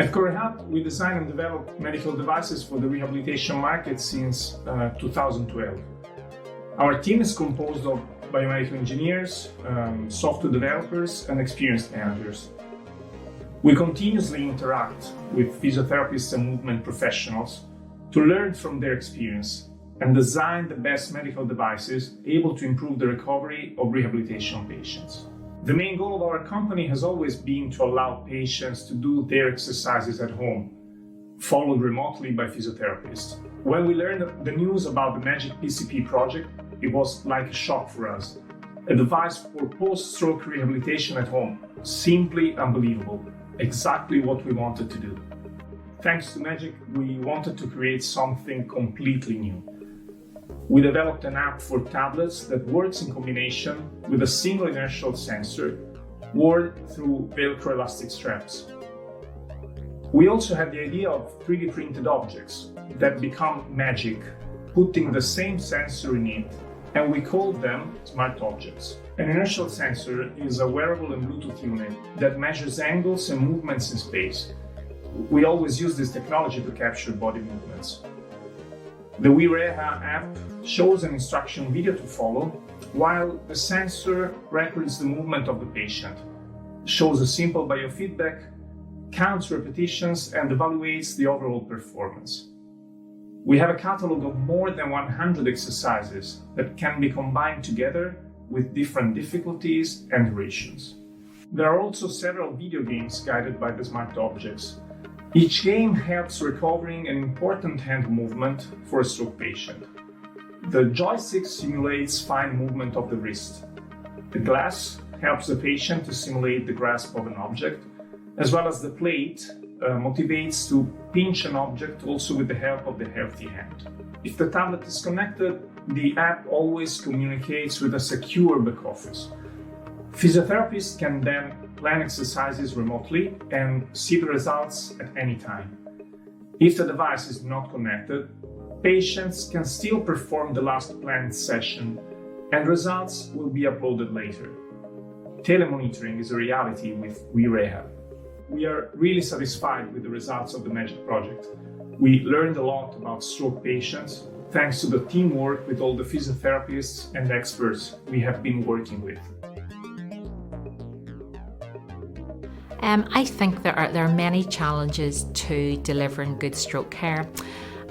At CoreHub, we design and develop medical devices for the rehabilitation market since 2012. Our team is composed of biomedical engineers, software developers, and experienced managers. We continuously interact with physiotherapists and movement professionals to learn from their experience and design the best medical devices able to improve the recovery of rehabilitation patients. The main goal of our company has always been to allow patients to do their exercises at home, followed remotely by physiotherapists. When we learned the news about the Magic PCP project, it was like a shock for us. A device for post-stroke rehabilitation at home. Simply unbelievable. Exactly what we wanted to do. Thanks to Magic, we wanted to create something completely new. We developed an app for tablets that works in combination with a single inertial sensor worn through Velcro elastic straps. We also had the idea of 3D printed objects that become magic, putting the same sensor in it, and we called them smart objects. An inertial sensor is a wearable and Bluetooth unit that measures angles and movements in space. We always use this technology to capture body movements. The WeReha app shows an instruction video to follow, while the sensor records the movement of the patient, shows a simple biofeedback, counts repetitions, and evaluates the overall performance. We have a catalog of more than 100 exercises that can be combined together with different difficulties and durations. There are also several video games guided by the smart objects. Each game helps recovering an important hand movement for a stroke patient. The joystick simulates fine movement of the wrist. The glass helps the patient to simulate the grasp of an object, as well as the plate motivates to pinch an object also with the help of the healthy hand. If the tablet is connected, the app always communicates with a secure back office. Physiotherapists can then plan exercises remotely and see the results at any time. If the device is not connected, patients can still perform the last planned session and results will be uploaded later. Telemonitoring is a reality with WeReha. We are really satisfied with the results of the Magic project. We learned a lot about stroke patients thanks to the teamwork with all the physiotherapists and experts we have been working with. I think there are many challenges to delivering good stroke care,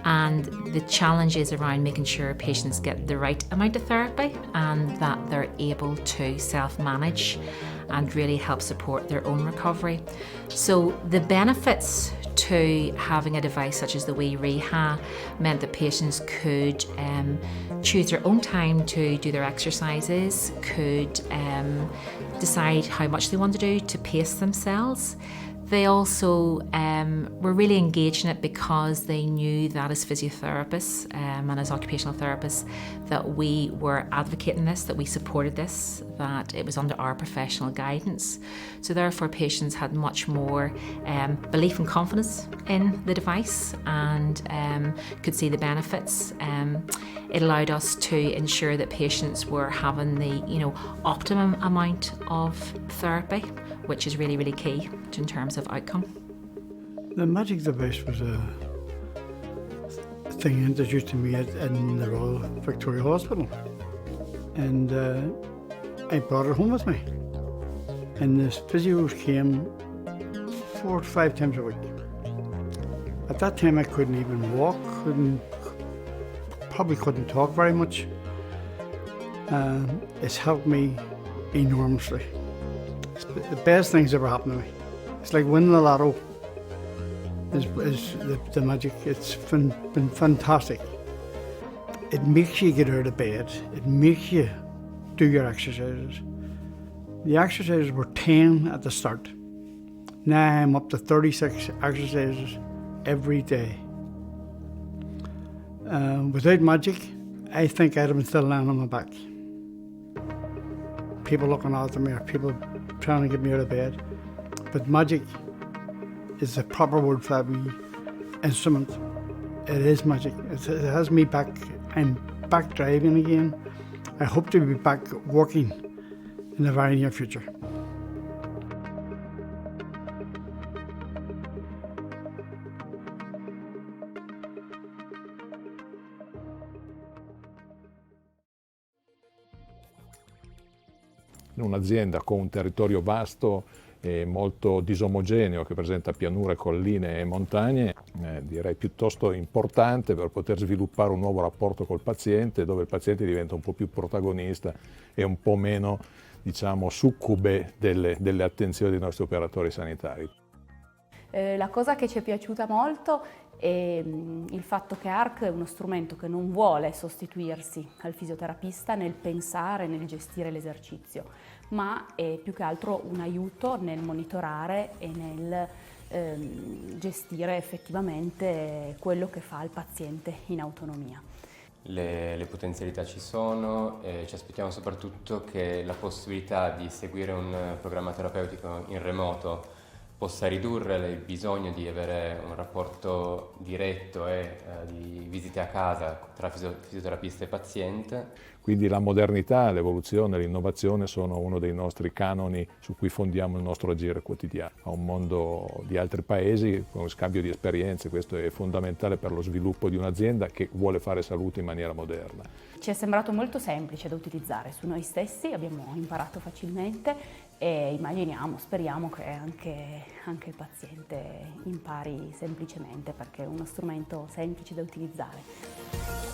and the challenge is around making sure patients get the right amount of therapy and that they're able to self-manage and really help support their own recovery. So the benefits to having a device such as the WeReha meant that patients could choose their own time to do their exercises, could decide how much they want to do to pace themselves. They also were really engaged in it because they knew that as physiotherapists and as occupational therapists that we were advocating this, that we supported this, that it was under our professional guidance. So therefore patients had much more belief and confidence in the device and could see the benefits. It allowed us to ensure that patients were having the optimum amount of therapy, which is really, really key in terms of outcome. The Magic device was a thing introduced to me in the Royal Victoria Hospital, and I brought it home with me. And the physios came 4 to 5 times a week. At that time I couldn't even walk, probably couldn't talk very much. It's helped me enormously. It's the best thing's ever happened to me. It's like winning the lotto. Is the Magic. It's been fantastic. It makes you get out of bed. It makes you do your exercises. The exercises were 10 at the start. Now I'm up to 36 exercises every day. Without Magic, I think I'd have been still lying on my back. People looking after me, or people trying to get me out of bed. But Magic is the proper word for every instrument. It is Magic. It has me back. I'm back driving again. I hope to be back working in the very near future. In un'azienda con un territorio vasto e molto disomogeneo, che presenta pianure, colline e montagne, direi piuttosto importante per poter sviluppare un nuovo rapporto col paziente, dove il paziente diventa un po' più protagonista e un po' meno, diciamo, succube delle attenzioni dei nostri operatori sanitari. La cosa che ci è piaciuta molto è il fatto che ARC è uno strumento che non vuole sostituirsi al fisioterapista nel pensare, nel gestire l'esercizio, ma è più che altro un aiuto nel monitorare e nel gestire effettivamente quello che fa il paziente in autonomia. Le potenzialità ci sono e ci aspettiamo soprattutto che la possibilità di seguire un programma terapeutico in remoto possa ridurre il bisogno di avere un rapporto diretto e di visite a casa tra fisioterapista e paziente. Quindi la modernità, l'evoluzione, l'innovazione sono uno dei nostri canoni su cui fondiamo il nostro agire quotidiano. A un mondo di altri paesi, con scambio di esperienze, questo è fondamentale per lo sviluppo di un'azienda che vuole fare salute in maniera moderna. Ci è sembrato molto semplice da utilizzare su noi stessi, abbiamo imparato facilmente e immaginiamo, speriamo che anche il paziente impari semplicemente, perché è uno strumento semplice da utilizzare.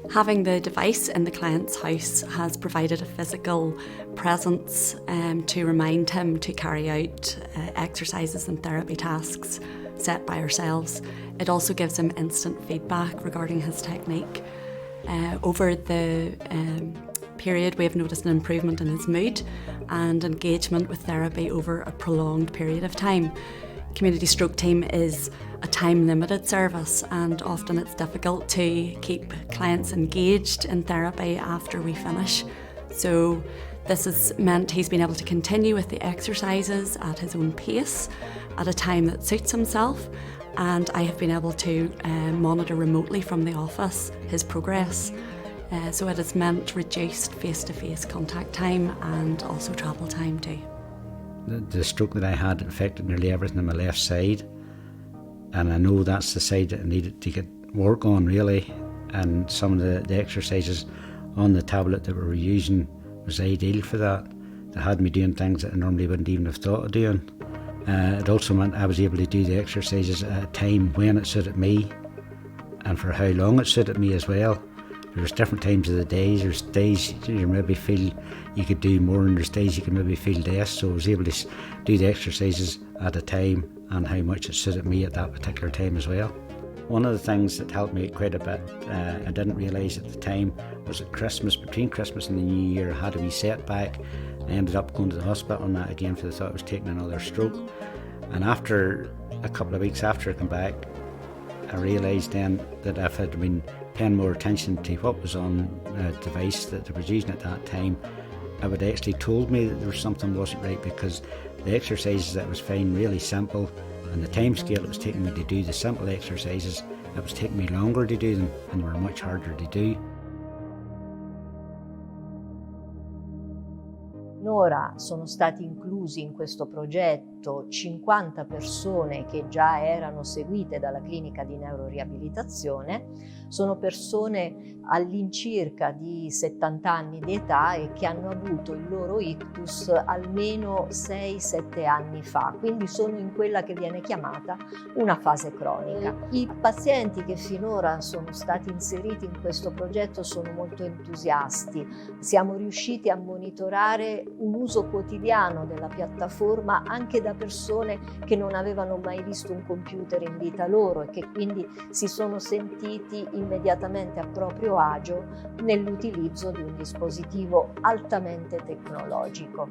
Having the device in the client's house has provided a physical presence to remind him to carry out exercises and therapy tasks set by ourselves. It also gives him instant feedback regarding his technique. Over the period, we have noticed an improvement in his mood and engagement with therapy over a prolonged period of time. Community Stroke Team is a time-limited service, and often it's difficult to keep clients engaged in therapy after we finish. So this has meant he's been able to continue with the exercises at his own pace at a time that suits himself, and I have been able to monitor remotely from the office his progress. So it has meant reduced face-to-face contact time and also travel time too. The stroke that I had affected nearly everything on my left side, and I know that's the side that I needed to get work on really, and some of the exercises on the tablet that we were using was ideal for that. They had me doing things that I normally wouldn't even have thought of doing. It also meant I was able to do the exercises at a time when it suited me and for how long it suited me as well. There's different times of the days. There's days you maybe feel you could do more, and there's days you can maybe feel less. So I was able to do the exercises at a time and how much it suited me at that particular time as well. One of the things that helped me quite a bit, I didn't realise at the time, was at Christmas, between Christmas and the New Year, I had a wee setback. I ended up going to the hospital on that again because I thought I was taking another stroke. And after a couple of weeks after I came back, I realised then that if I'd been paying more attention to what was on the device that I was using at that time, it would actually told me that there was something wasn't right, because the exercises that I was finding really simple, and the time scale it was taking me to do the simple exercises, it was taking me longer to do them and they were much harder to do. Finora sono stati inclusi in questo progetto 50 persone che già erano seguite dalla clinica di neuroriabilitazione. Sono persone all'incirca di 70 anni di età e che hanno avuto il loro ictus almeno 6-7 anni fa, quindi sono in quella che viene chiamata una fase cronica. I pazienti che finora sono stati inseriti in questo progetto sono molto entusiasti. Siamo riusciti a monitorare un uso quotidiano della piattaforma anche da persone che non avevano mai visto un computer in vita loro e che quindi si sono sentiti immediatamente a proprio agio nell'utilizzo di un dispositivo altamente tecnologico.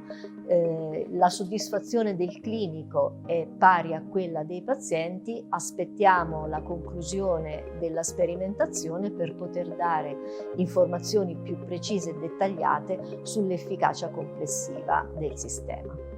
La soddisfazione del clinico è pari a quella dei pazienti. Aspettiamo la conclusione della sperimentazione per poter dare informazioni più precise e dettagliate sull'efficacia complessiva del sistema.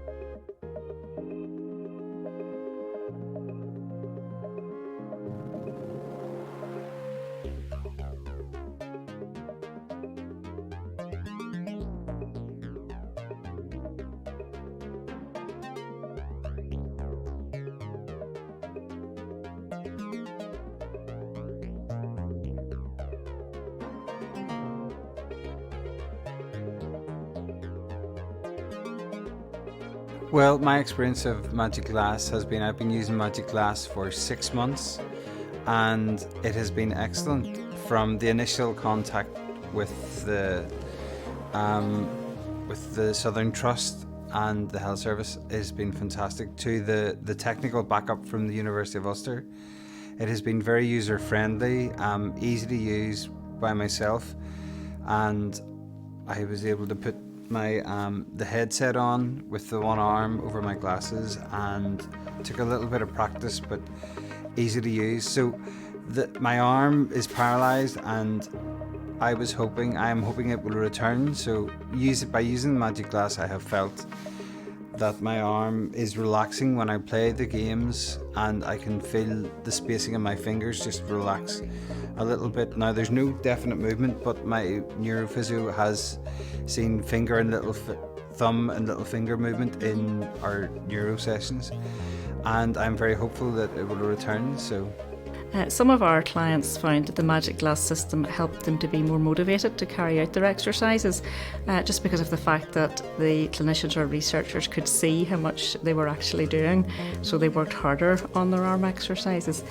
Well, my experience of Magic Glass has been, I've been using Magic Glass for 6 months, and it has been excellent. From the initial contact with the Southern Trust and the Health Service has been fantastic, to the technical backup from the University of Ulster. It has been very user friendly, easy to use by myself, and I was able to put my the headset on with the one arm over my glasses, and took a little bit of practice, but easy to use. So my arm is paralysed, and I am hoping it will return. So by using Magic Glass, I have felt that my arm is relaxing when I play the games, and I can feel the spacing of my fingers just relax a little bit. Now, there's no definite movement, but my neurophysio has seen finger and little thumb and little finger movement in our neuro sessions, and I'm very hopeful that it will return. So. Some of our clients found that the Magic Glass system helped them to be more motivated to carry out their exercises, just because of the fact that the clinicians or researchers could see how much they were actually doing, so they worked harder on their arm exercises.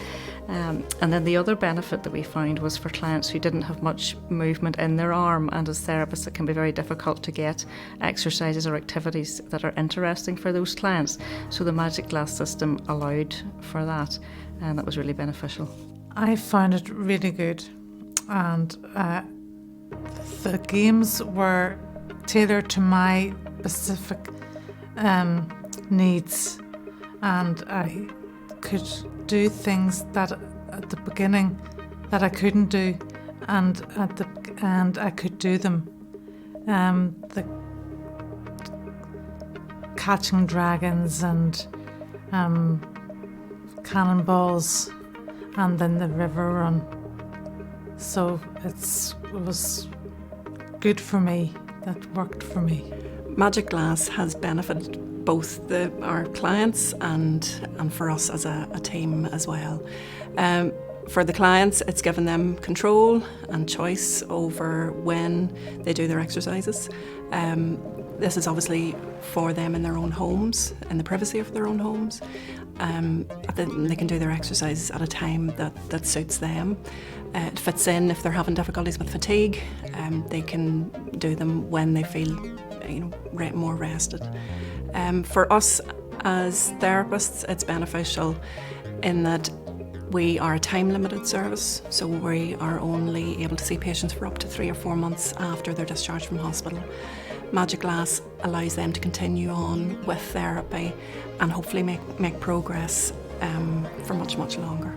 And then the other benefit that we found was for clients who didn't have much movement in their arm, and as therapists it can be very difficult to get exercises or activities that are interesting for those clients, so the Magic Glass system allowed for that, and that was really beneficial. I found it really good, and the games were tailored to my specific needs, and I could do things that at the beginning that I couldn't do, and I could do them. The catching dragons and cannonballs, and then the river run. So it was good for me. That worked for me. Magic Glass has benefited both our clients and for us as a team as well. For the clients, it's given them control and choice over when they do their exercises. This is obviously for them in their own homes, in the privacy of their own homes. They can do their exercises at a time that suits them. It fits in if they're having difficulties with fatigue. They can do them when they feel more rested. For us as therapists, it's beneficial in that we are a time-limited service, so we are only able to see patients for up to 3 or 4 months after they're discharged from hospital. Magic Glass allows them to continue on with therapy and hopefully make progress for much, much longer.